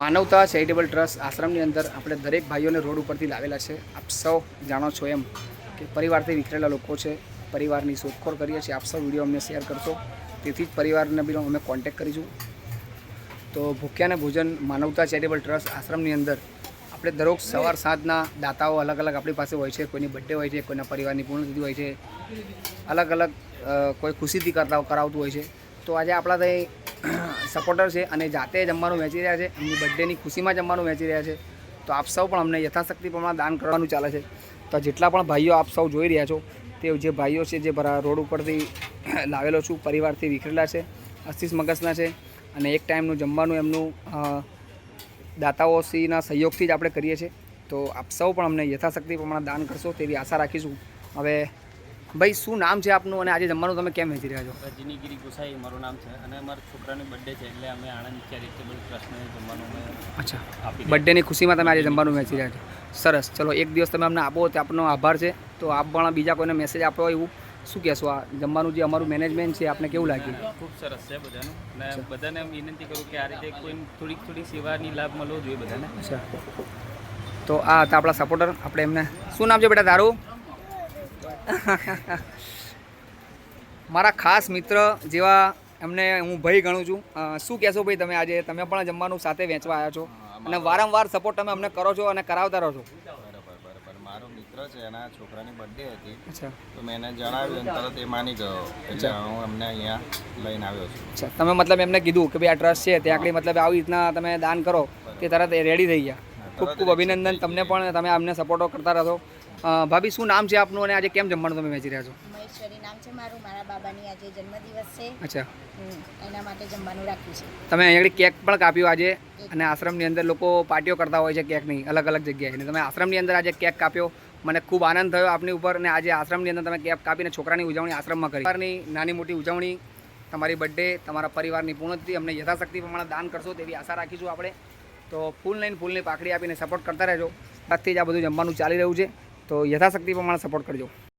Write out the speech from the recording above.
માનવતા charitable trust આશ્રમની અંદર આપણે દરેક ભાઈઓને રોડ ઉપરથી લાવેલા છે। આપ સૌ જાણો છો એમ કે પરિવારથી વિખરેલા લોકો છે, પરિવારની શોધખોળ કરીએ છીએ। આપ સૌ વિડીયો અમને શેર કરશો, તેથી જ પરિવારને બી અમે કોન્ટેક્ટ કરીશું। તો ભૂખ્યાને ભોજન માનવતા ચેરિટેબલ ટ્રસ્ટ આશ્રમની અંદર આપણે દરરોજ સવાર સાંજના દાતાઓ અલગ અલગ આપણી પાસે હોય છે। કોઈની બર્થડે હોય છે, કોઈના પરિવારની પૂર્ણતિથિ હોય છે, અલગ અલગ કોઈ ખુશીથી કરાવતું હોય છે। તો આજે આપણા ત્યાં સપોર્ટર છે અને જાતે જમવાનું વહેંચી રહ્યા છે, એમની બર્થડેની ખુશીમાં જમવાનું વહેંચી રહ્યા છે। તો આપ સૌ પણ અમને યથાશક્તિ પ્રમાણે દાન કરવાનું ચાલે છે। તો જેટલા પણ ભાઈઓ આપ સૌ જોઈ રહ્યા છો, તે જે ભાઈઓ છે જે રોડ ઉપરથી લાવેલો છું, પરિવારથી વિખરેલા છે, 80 મગજના છે અને એક ટાઈમનું જમવાનું એમનું દાતાઓશ્રીના સહયોગથી જ આપણે કરીએ છીએ। તો આપ સૌ પણ અમને યથાશક્તિ પ્રમાણે દાન કરશો તેવી આશા રાખીશું। હવે ભાઈ, શું નામ છે આપનું અને આજે જમવાનું તમે કેમ વહેંચી રહ્યા છો? રજનીગીરી ગુસાઈ મારું નામ છે અને અમારા છોકરાની બર્થડે છે એટલે અમે આણંદ ચેરિટેબલ ટ્રસ્ટને જમવાનું અચ્છા, બર્થડેની ખુશીમાં તમે આજે જમવાનું વહેંચી રહ્યા છો। સરસ, ચલો એક દિવસ તમે અમને આપો તો આપનો આભાર છે। તો આપ પણ બીજા કોઈને મેસેજ આપો એવું શું કહેશો? આ જમવાનું જે અમારું મેનેજમેન્ટ છે આપને કેવું લાગ્યું? ખૂબ સરસ છે બધાનું, અને બધાને વિનંતી કરું કે આ રીતે કોઈ થોડી સેવાની લાભ મળવો જોઈએ બધાને। અચ્છા, તો આ હતા આપણા સપોર્ટર। આપણે એમને, શું નામ છે બેટા તારું? મારા ખાસ મિત્ર જેવા એમને હું ભાઈ ગણું છું। શું કહેશો ભાઈ તમે? આજે તમે પણ જમવાનું સાથે વેચવા આવ્યા છો અને વારંવાર સપોર્ટ તમે અમને કરો છો અને કરાવતા રહો છો। બરાબર, મારો મિત્ર છે, એના છોકરાની બર્થડે હતી। અચ્છા, તો મેં એને જણાવ્યું અને તરત એ માની ગયો, એટલે હું અમને અહીંયા લઈને આવ્યો છું। અચ્છા, તમે મતલબ એમને કીધું કે ભાઈ આ ટ્રસ્ટ છે ત્યાં આગળ મતલબ આવી રીતના તમે દાન કરો, તે તરત એ રેડી થઈ ગયા। ખૂબ ખૂબ અભિનંદન તમને પણ, તમે અમને સપોર્ટો કરતા રહો। ભાભી, શું નામ છે આપનું અને આજે કેમ જમવાનું તમે વેચી રહ્યા છો? મહેશ્વરી નામ છે મારું, મારા બાબાની આજે જન્મદિવસ છે। અચ્છા, એના માટે જમવાનું રાખ્યું છે। તમે અહીંયા કેક પણ કાપ્યો આજે, અને આશ્રમની અંદર લોકો પાર્ટીઓ કરતા હોય છે કેકની અલગ અલગ જગ્યાએ, અને તમે આશ્રમની અંદર આજે કેક કાપ્યો, મને ખૂબ આનંદ થયો આપની ઉપર। અને આજે આશ્રમની અંદર તમે કેક કાપીને છોકરાની ઉજવણી આશ્રમમાં કરી, પરિવારની નાની મોટી ઉજવણી, તમારી બર્થડે, તમારા પરિવારની પૂર્ણતિથિ અમને યથાશક્તિ પ્રમાણે દાન કરશો તેવી આશા રાખીશું આપણે। તો ફૂલ લઈને ફૂલની પાકડી આપીને સપોર્ટ કરતા રહેજો। આજથી જ આ બધું જમવાનું ચાલી રહ્યું છે, તો યથાશક્તિ પ્રમાણે સપોર્ટ કરજો।